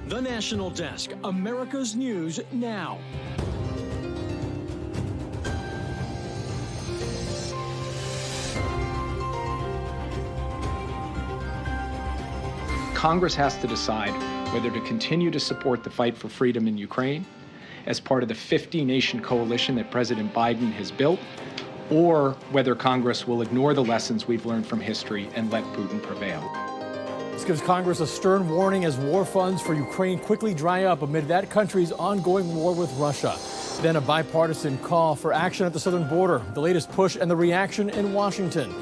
The National Desk, America's News Now. Congress has to decide whether to continue to support the fight for freedom in Ukraine as part of the 50-nation coalition that President Biden has built, or whether Congress will ignore the lessons we've learned from history and let Putin prevail. This gives Congress a stern warning as war funds for Ukraine quickly dry up amid that country's ongoing war with Russia. Then a bipartisan call for action at the southern border, the latest push and the reaction in Washington.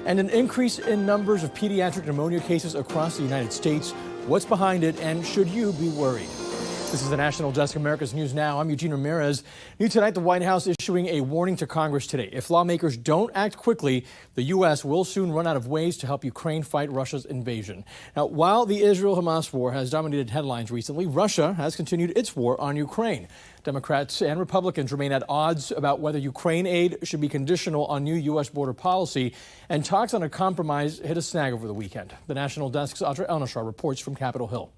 And an increase in numbers of pediatric pneumonia cases across the United States. What's behind it, and should you be worried? This is the National Desk, America's News Now. I'm Eugene Ramirez. New tonight, the White House issuing a warning to Congress today. If lawmakers don't act quickly, the U.S. will soon run out of ways to help Ukraine fight Russia's invasion. Now, while the Israel-Hamas war has dominated headlines recently, Russia has continued its war on Ukraine. Democrats and Republicans remain at odds about whether Ukraine aid should be conditional on new U.S. border policy, and talks on a compromise hit a snag over the weekend. The National Desk's Audra Elnashar reports from Capitol Hill.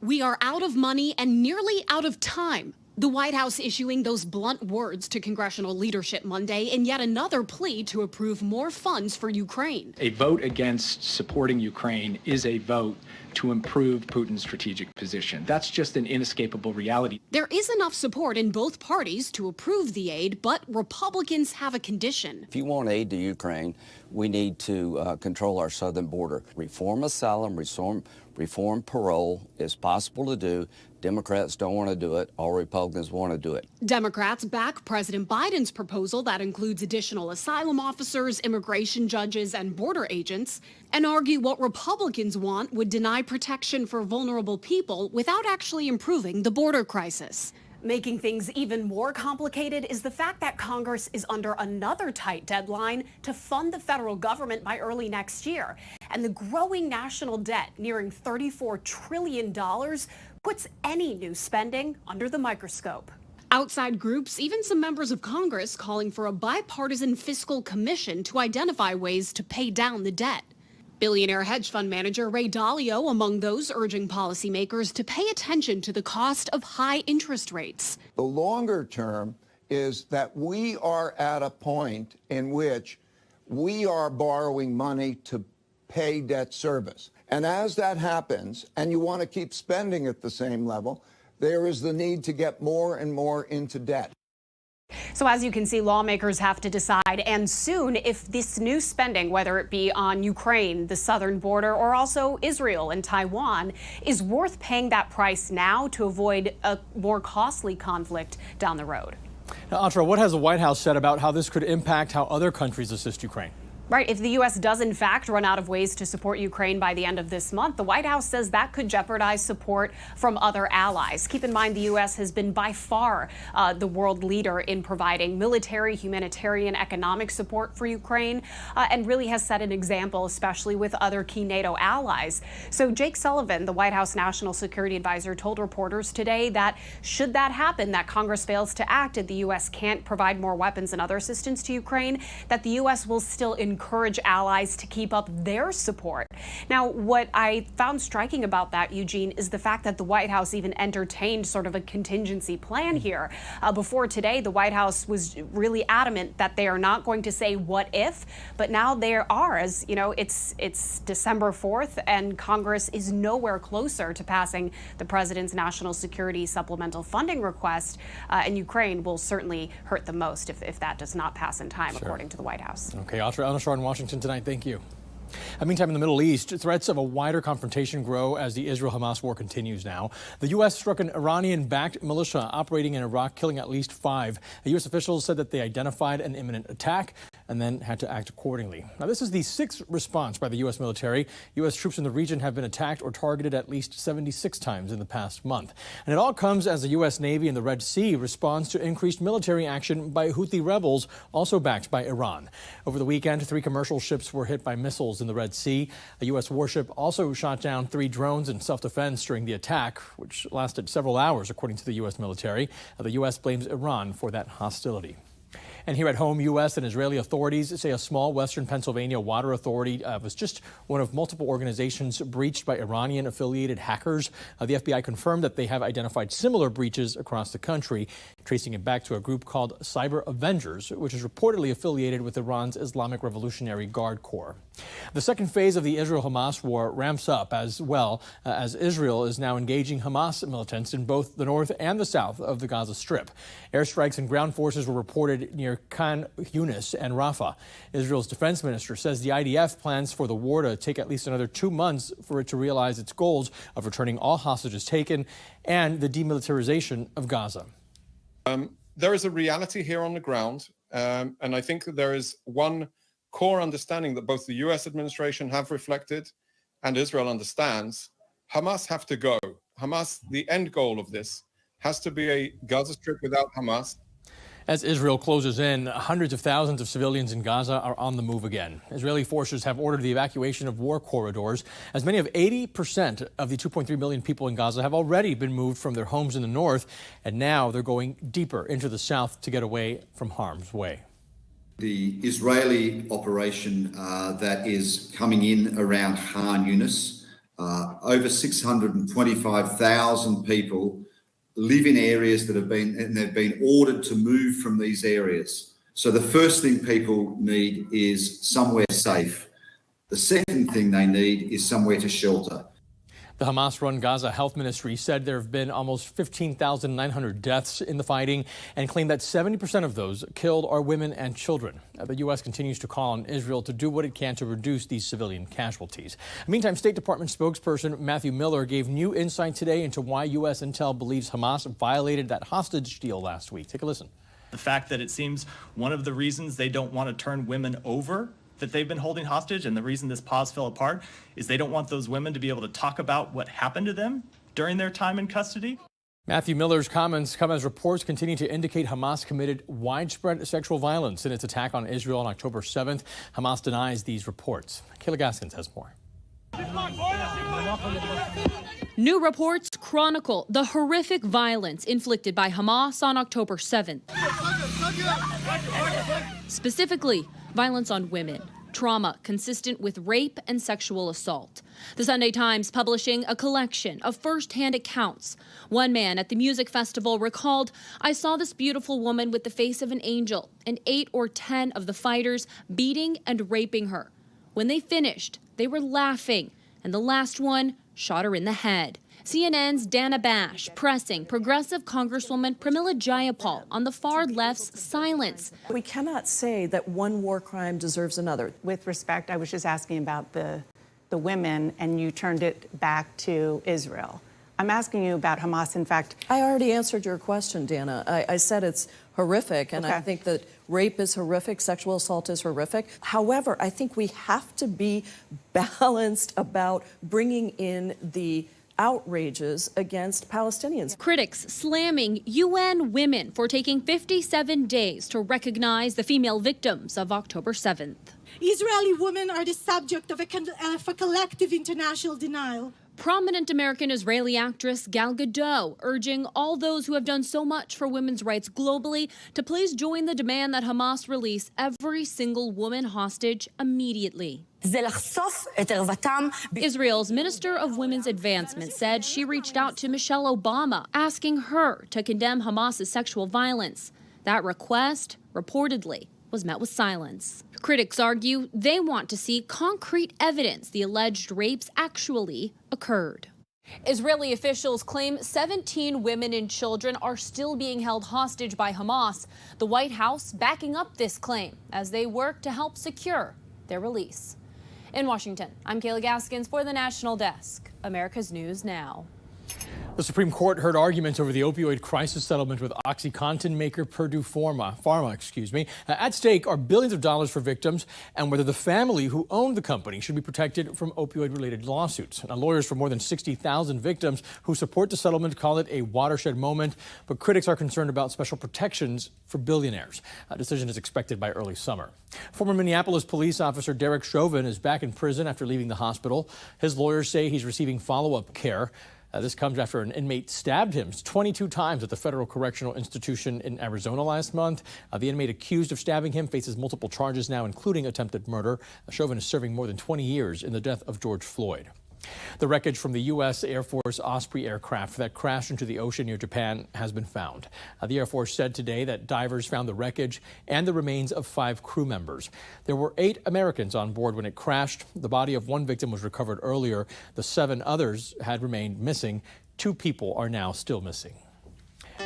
We are out of money and nearly out of time. The White House issuing those blunt words to congressional leadership Monday in yet another plea to approve more funds for Ukraine. A vote against supporting Ukraine is a vote to improve Putin's strategic position. That's just an inescapable reality. There is enough support in both parties to approve the aid, but Republicans have a condition. If you want aid to Ukraine, we need to control our southern border. Reform asylum, reform parole is possible to do. Democrats don't want to do it. All Republicans want to do it. Democrats back President Biden's proposal that includes additional asylum officers, immigration judges, and border agents, and argue what Republicans want would deny protection for vulnerable people without actually improving the border crisis. Making things even more complicated is the fact that Congress is under another tight deadline to fund the federal government by early next year. And the growing national debt, nearing $34 trillion, puts any new spending under the microscope. Outside groups, even some members of Congress, calling for a bipartisan fiscal commission to identify ways to pay down the debt. Billionaire hedge fund manager Ray Dalio among those urging policymakers to pay attention to the cost of high interest rates. The longer term is that we are at a point in which we are borrowing money to pay debt service. And as that happens, and you want to keep spending at the same level, there is the need to get more and more into debt. So as you can see, lawmakers have to decide, and soon, if this new spending, whether it be on Ukraine, the southern border, or also Israel and Taiwan, is worth paying that price now to avoid a more costly conflict down the road. Now, Audra, what has the White House said about how this could impact how other countries assist Ukraine? Right. If the U.S. does, in fact, run out of ways to support Ukraine by the end of this month, the White House says that could jeopardize support from other allies. Keep in mind, the U.S. has been by far the world leader in providing military, humanitarian, economic support for Ukraine, and really has set an example, especially with other key NATO allies. So Jake Sullivan, the White House National Security Advisor, told reporters today that should that happen, that Congress fails to act and the U.S. can't provide more weapons and other assistance to Ukraine, that the U.S. will still encourage allies to keep up their support. Now, what I found striking about that, Eugene, is the fact that the White House even entertained sort of a contingency plan here. Before today, the White House was really adamant that they are not going to say what if, but now they are. As you know, it's December 4th, and Congress is nowhere closer to passing the president's national security supplemental funding request, and Ukraine will certainly hurt the most if that does not pass in time, according to the White House. Okay, Audra in Washington tonight. Thank you. Meantime, in the Middle East, threats of a wider confrontation grow as the Israel-Hamas war continues now. The U.S. struck an Iranian-backed militia operating in Iraq, killing at least 5. U.S. officials said that they identified an imminent attack and then had to act accordingly. Now, this is the 6th response by the U.S. military. U.S. troops in the region have been attacked or targeted at least 76 times in the past month. And it all comes as the U.S. Navy in the Red Sea responds to increased military action by Houthi rebels, also backed by Iran. Over the weekend, 3 commercial ships were hit by missiles in the Red Sea. A U.S. warship also shot down 3 drones in self-defense during the attack, which lasted several hours, according to the U.S. military. The U.S. blames Iran for that hostility. And here at home, U.S. and Israeli authorities say a small western Pennsylvania water authority was just one of multiple organizations breached by Iranian-affiliated hackers. The FBI confirmed that they have identified similar breaches across the country, tracing it back to a group called Cyber Avengers, which is reportedly affiliated with Iran's Islamic Revolutionary Guard Corps. The second phase of the Israel-Hamas war ramps up as well as Israel is now engaging Hamas militants in both the north and the south of the Gaza Strip. Airstrikes and ground forces were reported near Khan Yunis and Rafah. Israel's defense minister says the IDF plans for the war to take at least another 2 months for it to realize its goals of returning all hostages taken and the demilitarization of Gaza. There is a reality here on the ground, and I think there is one core understanding that both the U.S. administration have reflected and Israel understands. Hamas have to go. Hamas, the end goal of this, has to be a Gaza Strip without Hamas. As Israel closes in, hundreds of thousands of civilians in Gaza are on the move again. Israeli forces have ordered the evacuation of war corridors. As many of 80% of the 2.3 million people in Gaza have already been moved from their homes in the north, and now they're going deeper into the south to get away from harm's way. The Israeli operation that is coming in around Khan Yunis, over 625,000 people live in areas that they've been ordered to move from these areas. So the first thing people need is somewhere safe. The second thing they need is somewhere to shelter. The Hamas-run Gaza Health Ministry said there have been almost 15,900 deaths in the fighting and claimed that 70% of those killed are women and children. The U.S. continues to call on Israel to do what it can to reduce these civilian casualties. Meantime, State Department spokesperson Matthew Miller gave new insight today into why U.S. intel believes Hamas violated that hostage deal last week. Take a listen. The fact that it seems one of the reasons they don't want to turn women over that they've been holding hostage, and the reason this pause fell apart, is they don't want those women to be able to talk about what happened to them during their time in custody. Matthew Miller's comments come as reports continue to indicate Hamas committed widespread sexual violence in its attack on Israel on October 7th. Hamas denies these reports. Kayla Gaskins has more. New reports chronicle the horrific violence inflicted by Hamas on October 7th. Specifically, violence on women, trauma consistent with rape and sexual assault. The Sunday Times publishing a collection of first-hand accounts. One man at the music festival recalled, "I saw this beautiful woman with the face of an angel and 8 or 10 of the fighters beating and raping her. When they finished, they were laughing, and the last one shot her in the head." CNN's Dana Bash pressing progressive Congresswoman Pramila Jayapal on the far left's silence. We cannot say that one war crime deserves another. With respect, I was just asking about the women, and you turned it back to Israel. I'm asking you about Hamas. In fact, I already answered your question, Dana. I said it's horrific, and I think that rape is horrific, sexual assault is horrific. However, I think we have to be balanced about bringing in the outrages against Palestinians. Critics slamming UN women for taking 57 days to recognize the female victims of October 7th. Israeli women are the subject of a collective international denial. Prominent American-Israeli actress Gal Gadot urging all those who have done so much for women's rights globally to please join the demand that Hamas release every single woman hostage immediately. Israel's Minister of Women's Advancement said she reached out to Michelle Obama, asking her to condemn Hamas's sexual violence. That request, reportedly, was met with silence. Critics argue they want to see concrete evidence the alleged rapes actually occurred. Israeli officials claim 17 women and children are still being held hostage by Hamas. The White House backing up this claim as they work to help secure their release. In Washington, I'm Kayla Gaskins for the National Desk, America's News Now. The Supreme Court heard arguments over the opioid crisis settlement with OxyContin maker Purdue Pharma. At stake are billions of dollars for victims and whether the family who owned the company should be protected from opioid-related lawsuits. Now, lawyers for more than 60,000 victims who support the settlement call it a watershed moment, but critics are concerned about special protections for billionaires. A decision is expected by early summer. Former Minneapolis police officer Derek Chauvin is back in prison after leaving the hospital. His lawyers say he's receiving follow-up care. This comes after an inmate stabbed him 22 times at the federal correctional institution in Arizona last month. The inmate accused of stabbing him faces multiple charges now, including attempted murder. Chauvin is serving more than 20 years in the death of George Floyd. The wreckage from the U.S. Air Force Osprey aircraft that crashed into the ocean near Japan has been found. The Air Force said today that divers found the wreckage and the remains of 5 crew members. There were 8 Americans on board when it crashed. The body of one victim was recovered earlier. The 7 others had remained missing. 2 people are now still missing.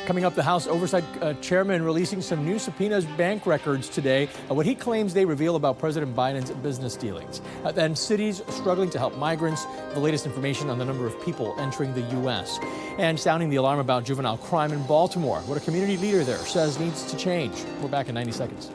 Coming up, the House Oversight Chairman releasing some new subpoenas bank records today, what he claims they reveal about President Biden's business dealings. Then cities struggling to help migrants, the latest information on the number of people entering the U.S. And sounding the alarm about juvenile crime in Baltimore, what a community leader there says needs to change. We're back in 90 seconds.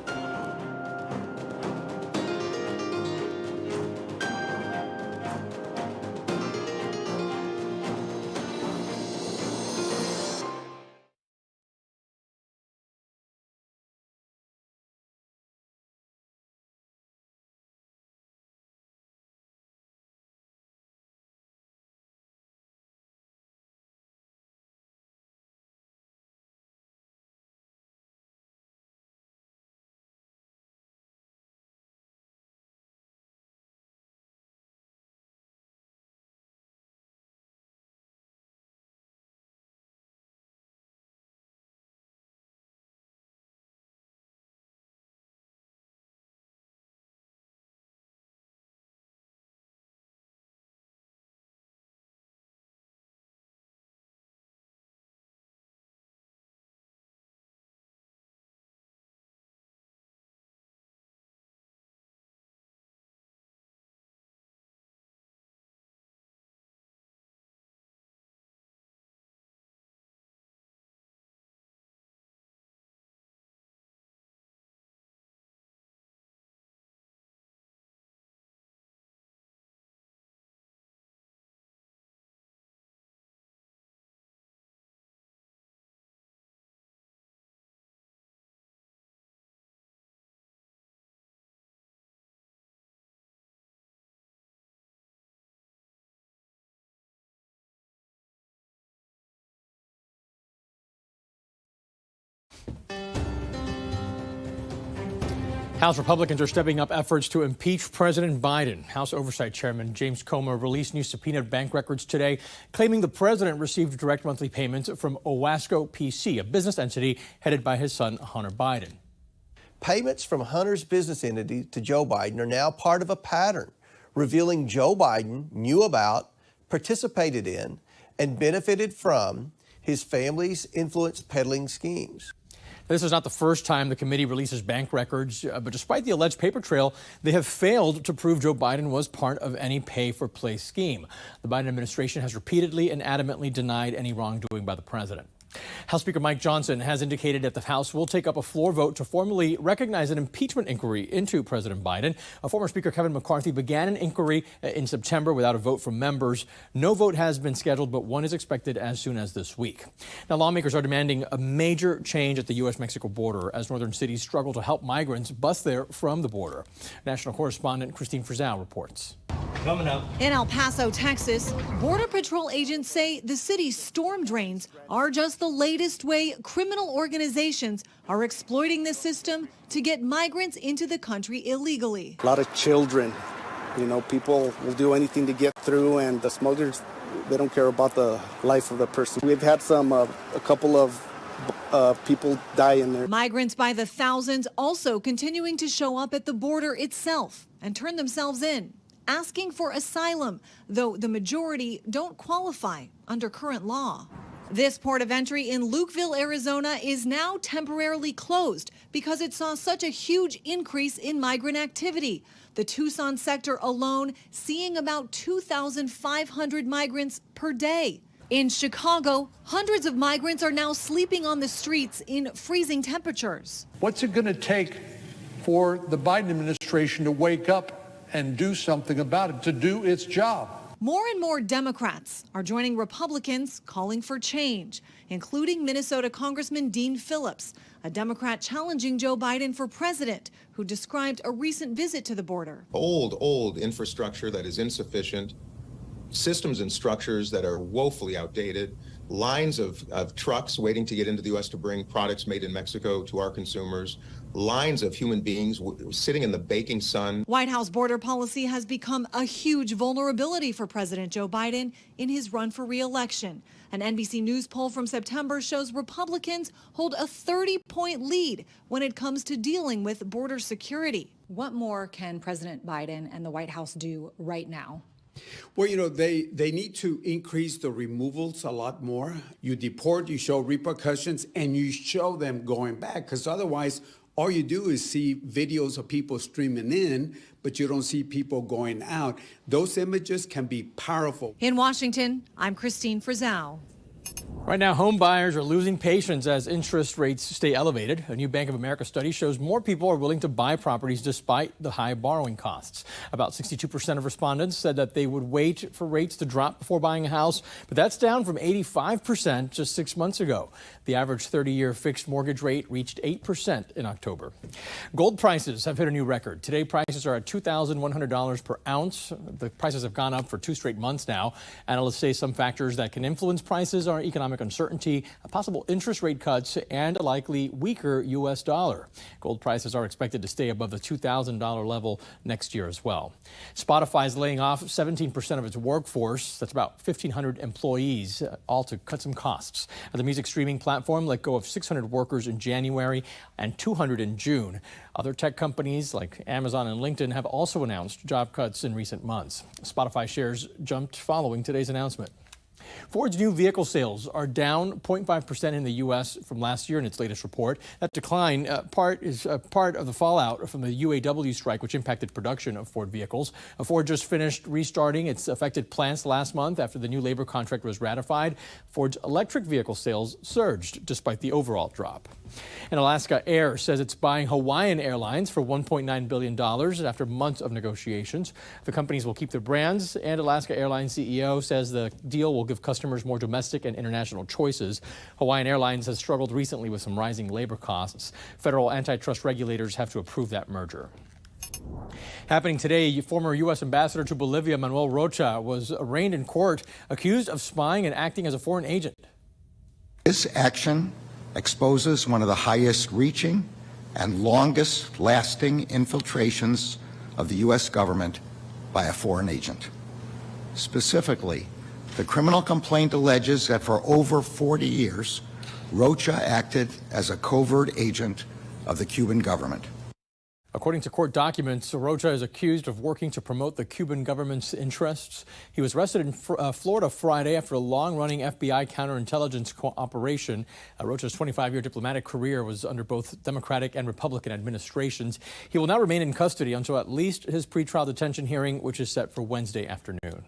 House Republicans are stepping up efforts to impeach President Biden. House Oversight Chairman James Comer released new subpoenaed bank records today, claiming the president received direct monthly payments from Owasco PC, a business entity headed by his son, Hunter Biden. Payments from Hunter's business entity to Joe Biden are now part of a pattern, revealing Joe Biden knew about, participated in, and benefited from his family's influence peddling schemes. This is not the first time the committee releases bank records, but despite the alleged paper trail, they have failed to prove Joe Biden was part of any pay-for-play scheme. The Biden administration has repeatedly and adamantly denied any wrongdoing by the president. House Speaker Mike Johnson has indicated that the House will take up a floor vote to formally recognize an impeachment inquiry into President Biden. Former Speaker Kevin McCarthy began an inquiry in September without a vote from members. No vote has been scheduled, but one is expected as soon as this week. Now, lawmakers are demanding a major change at the U.S.-Mexico border as northern cities struggle to help migrants bust there from the border. National correspondent Christine Frizzell reports. Coming up. In El Paso, Texas, Border Patrol agents say the city's storm drains are just the latest way criminal organizations are exploiting the system to get migrants into the country illegally. A lot of children, people will do anything to get through, and the smugglers, they don't care about the life of the person. We've had a couple of people die in there. Migrants by the thousands also continuing to show up at the border itself and turn themselves in, asking for asylum, though the majority don't qualify under current law. This port of entry in Lukeville, Arizona is now temporarily closed because it saw such a huge increase in migrant activity. The Tucson sector alone seeing about 2,500 migrants per day. In Chicago, hundreds of migrants are now sleeping on the streets in freezing temperatures. What's it going to take for the Biden administration to wake up and do something about it, to do its job? More and more Democrats are joining Republicans calling for change, including Minnesota Congressman Dean Phillips, a Democrat challenging Joe Biden for president, who described a recent visit to the border. Old infrastructure that is insufficient, systems and structures that are woefully outdated, lines of trucks waiting to get into the U.S. to bring products made in Mexico to our consumers, lines of human beings sitting in the baking sun. White House border policy has become a huge vulnerability for President Joe Biden in his run for re-election. An NBC News poll from September shows Republicans hold a 30-point lead when it comes to dealing with border security. What more can President Biden and the White House do right now? Well, you know, they need to increase the removals a lot more. You deport, you show repercussions, and you show them going back, because otherwise all you do is see videos of people streaming in, but you don't see people going out. Those images can be powerful. In Washington, I'm Christine Frizzell. Right now, home buyers are losing patience as interest rates stay elevated. A new Bank of America study shows more people are willing to buy properties despite the high borrowing costs. About 62% of respondents said that they would wait for rates to drop before buying a house, but that's down from 85% just 6 months ago. The average 30-year fixed mortgage rate reached 8% in October. Gold prices have hit a new record. Today, prices are at $2,100 per ounce. The prices have gone up for 2 straight months now. Analysts say some factors that can influence prices are economic uncertainty, possible interest rate cuts, and a likely weaker U.S. dollar. Gold prices are expected to stay above the $2,000 level next year as well. Spotify is laying off 17% of its workforce. That's about 1,500 employees, all to cut some costs. The music streaming platform let go of 600 workers in January and 200 in June. Other tech companies like Amazon and LinkedIn have also announced job cuts in recent months. Spotify shares jumped following today's announcement. Ford's new vehicle sales are down 0.5% in the U.S. from last year in its latest report. That decline is part of the fallout from the UAW strike, which impacted production of Ford vehicles. Ford just finished restarting its affected plants last month after the new labor contract was ratified. Ford's electric vehicle sales surged despite the overall drop. And Alaska Air says it's buying Hawaiian Airlines for $1.9 billion after months of negotiations. The companies will keep their brands, and Alaska Airlines CEO says the deal will give customers more domestic and international choices. Hawaiian Airlines has struggled recently with some rising labor costs. Federal antitrust regulators have to approve that merger. Happening today, former U.S. Ambassador to Bolivia, Manuel Rocha, was arraigned in court, accused of spying and acting as a foreign agent. This action exposes one of the highest reaching and longest lasting infiltrations of the U.S. government by a foreign agent. Specifically, the criminal complaint alleges that for over 40 years, Rocha acted as a covert agent of the Cuban government. According to court documents, Rocha is accused of working to promote the Cuban government's interests. He was arrested in Florida Friday after a long-running FBI counterintelligence operation. Rocha's 25-year diplomatic career was under both Democratic and Republican administrations. He will now remain in custody until at least his pretrial detention hearing, which is set for Wednesday afternoon.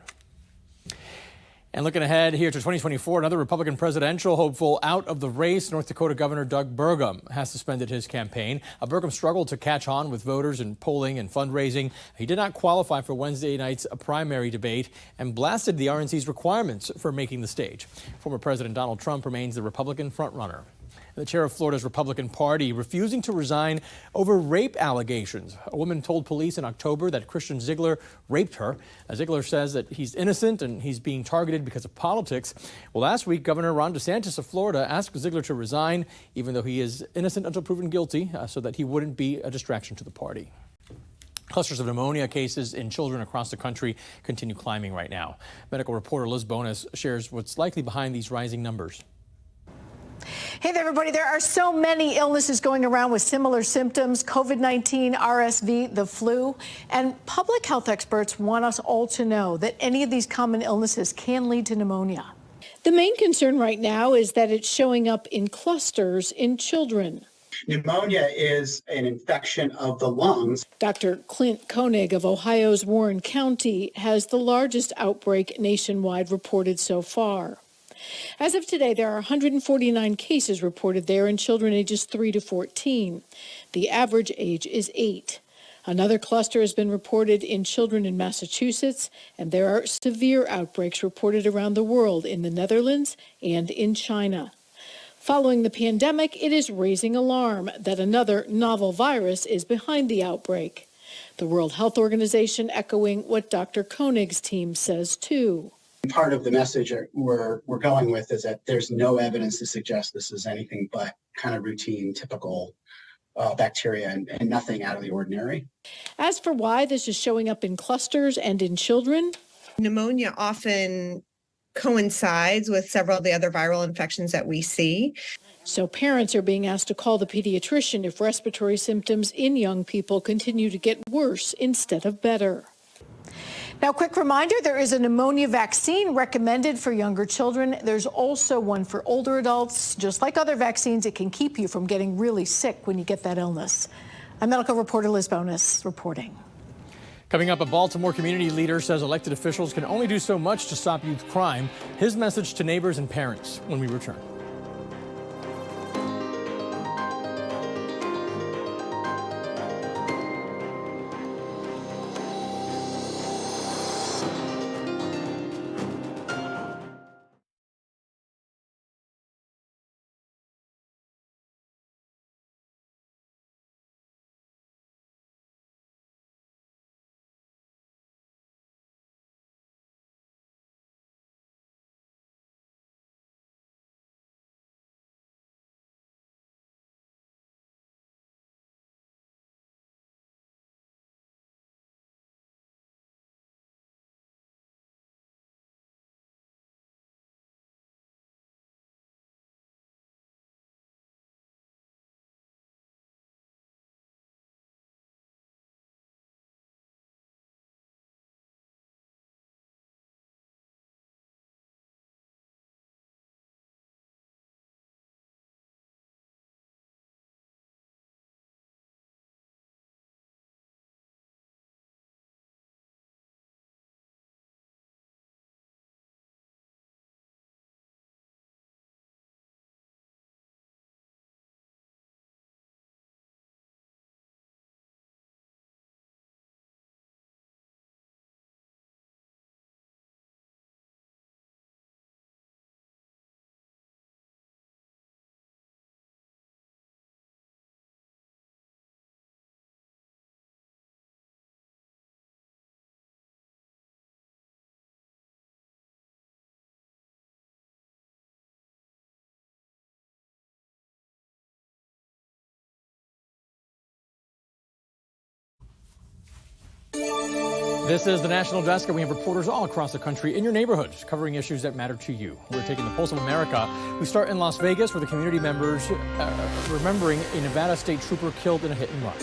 And looking ahead here to 2024, another Republican presidential hopeful out of the race. North Dakota Governor Doug Burgum has suspended his campaign. Burgum struggled to catch on with voters in polling and fundraising. He did not qualify for Wednesday night's primary debate and blasted the RNC's requirements for making the stage. Former President Donald Trump remains the Republican frontrunner. The chair of Florida's Republican Party refusing to resign over rape allegations. A woman told police in October that Christian Ziegler raped her. Ziegler says that he's innocent and he's being targeted because of politics. Well, last week, Governor Ron DeSantis of Florida asked Ziegler to resign, even though he is innocent until proven guilty, so that he wouldn't be a distraction to the party. Clusters of pneumonia cases in children across the country continue climbing right now. Medical reporter Liz Bonas shares what's likely behind these rising numbers. Hey there, everybody. There are so many illnesses going around with similar symptoms: COVID-19, RSV, the flu. And public health experts want us all to know that any of these common illnesses can lead to pneumonia. The main concern right now is that it's showing up in clusters in children. Pneumonia is an infection of the lungs. Dr. Clint Koenig of Ohio's Warren County has the largest outbreak nationwide reported so far. As of today, there are 149 cases reported there in children ages 3 to 14. The average age is 8. Another cluster has been reported in children in Massachusetts, and there are severe outbreaks reported around the world in the Netherlands and in China. Following the pandemic, it is raising alarm that another novel virus is behind the outbreak. The World Health Organization echoing what Dr. Koenig's team says, too. Part of the message we're going with is that there's no evidence to suggest this is anything but kind of routine, typical bacteria and nothing out of the ordinary. As for why this is showing up in clusters and in children, pneumonia often coincides with several of the other viral infections that we see. So parents are being asked to call the pediatrician if respiratory symptoms in young people continue to get worse instead of better. Now, quick reminder, there is a pneumonia vaccine recommended for younger children. There's also one for older adults. Just like other vaccines, it can keep you from getting really sick when you get that illness. I'm medical reporter Liz Bonis reporting. Coming up, a Baltimore community leader says elected officials can only do so much to stop youth crime. His message to neighbors and parents when we return. This is the National Desk, and we have reporters all across the country in your neighborhood covering issues that matter to you. We're taking the pulse of America. We start in Las Vegas, where the community members remembering a Nevada state trooper killed in a hit and run.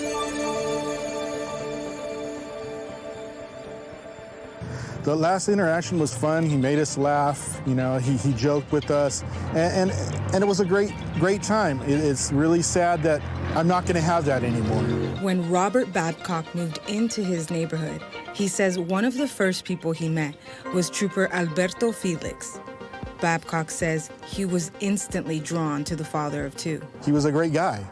The last interaction was fun. He made us laugh. You know, he joked with us, and it was a great time. It's really sad that I'm not going to have that anymore. When Robert Babcock moved into his neighborhood, he says one of the first people he met was Trooper Alberto Felix. Babcock says he was instantly drawn to the father of two. He was a great guy,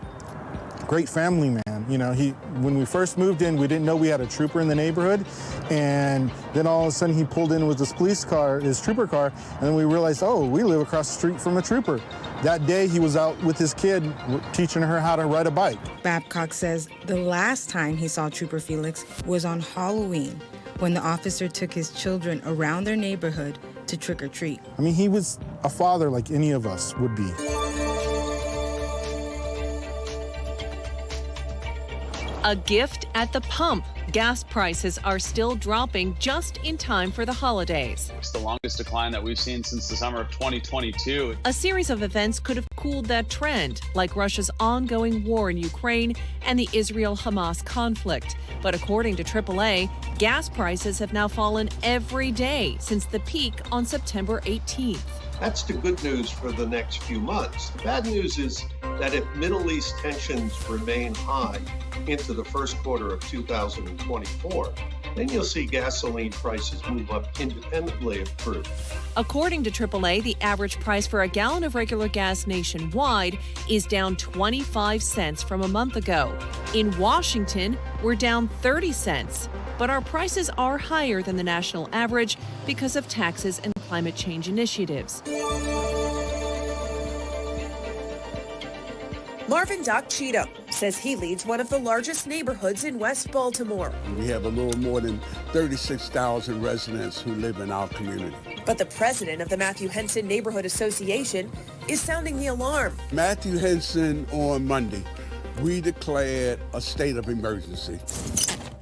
great family man. You know, when we first moved in, we didn't know we had a trooper in the neighborhood, and then all of a sudden he pulled in with his police car, his trooper car, and then we realized, oh, we live across the street from a trooper. That day he was out with his kid teaching her how to ride a bike. Babcock says the last time he saw Trooper Felix was on Halloween, when the officer took his children around their neighborhood to trick or treat. I mean, he was a father like any of us would be. A gift at the pump. Gas prices are still dropping just in time for the holidays. It's the longest decline that we've seen since the summer of 2022. A series of events could have cooled that trend, like Russia's ongoing war in Ukraine and the Israel-Hamas conflict. But according to AAA, gas prices have now fallen every day since the peak on September 18th. That's the good news for the next few months. The bad news is that if Middle East tensions remain high into the first quarter of 2024, then you'll see gasoline prices move up independently of crude. According to AAA, the average price for a gallon of regular gas nationwide is down 25 cents from a month ago. In Washington, we're down 30 cents. But our prices are higher than the national average because of taxes and climate change initiatives. Marvin Doc Cheatham says he leads one of the largest neighborhoods in West Baltimore. We have a little more than 36,000 residents who live in our community. But the president of the Matthew Henson Neighborhood Association is sounding the alarm. Matthew Henson, on Monday, we declared a state of emergency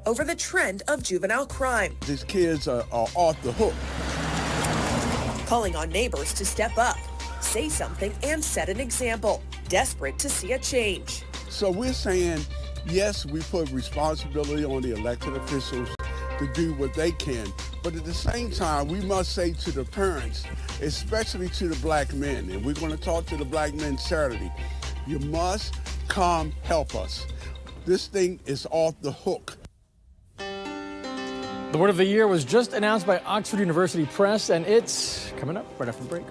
over the trend of juvenile crime. These kids are off the hook. Calling on neighbors to step up, say something, and set an example. Desperate to see a change. So we're saying, yes, we put responsibility on the elected officials to do what they can. But at the same time, we must say to the parents, especially to the black men, and we're going to talk to the black men Saturday, you must come help us. This thing is off the hook. The word of the year was just announced by Oxford University Press, and it's coming up right after the break.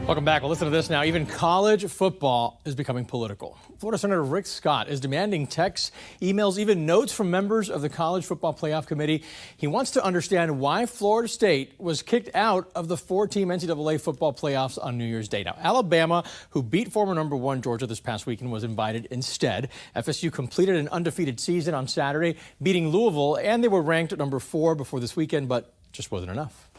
Welcome back. Well, listen to this now. Even college football is becoming political. Florida Senator Rick Scott is demanding texts, emails, even notes from members of the College Football Playoff Committee. He wants to understand why Florida State was kicked out of the 4-team NCAA football playoffs on New Year's Day. Now, Alabama, who beat former #1 Georgia this past weekend, was invited instead. FSU completed an undefeated season on Saturday, beating Louisville, and they were ranked at #4 before this weekend, but just wasn't enough.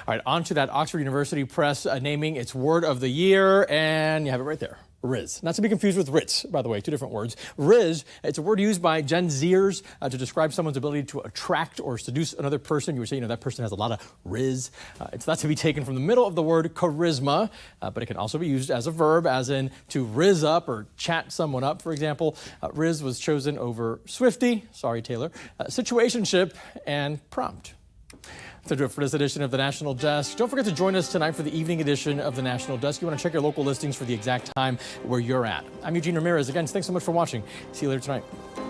All right, on to that Oxford University Press naming its word of the year, and you have it right there, Riz. Not to be confused with Ritz, by the way, two different words. Riz, it's a word used by Gen Zers to describe someone's ability to attract or seduce another person. You were saying, that person has a lot of Riz. It's not to be taken from the middle of the word charisma, but it can also be used as a verb, as in to riz up or chat someone up, for example. Riz was chosen over Swifty, sorry, Taylor, situationship, and prompt. To do it for this edition of the National Desk. Don't forget to join us tonight for the evening edition of the National Desk. You want to check your local listings for the exact time where you're at. I'm Eugene Ramirez. Again, thanks so much for watching. See you later tonight.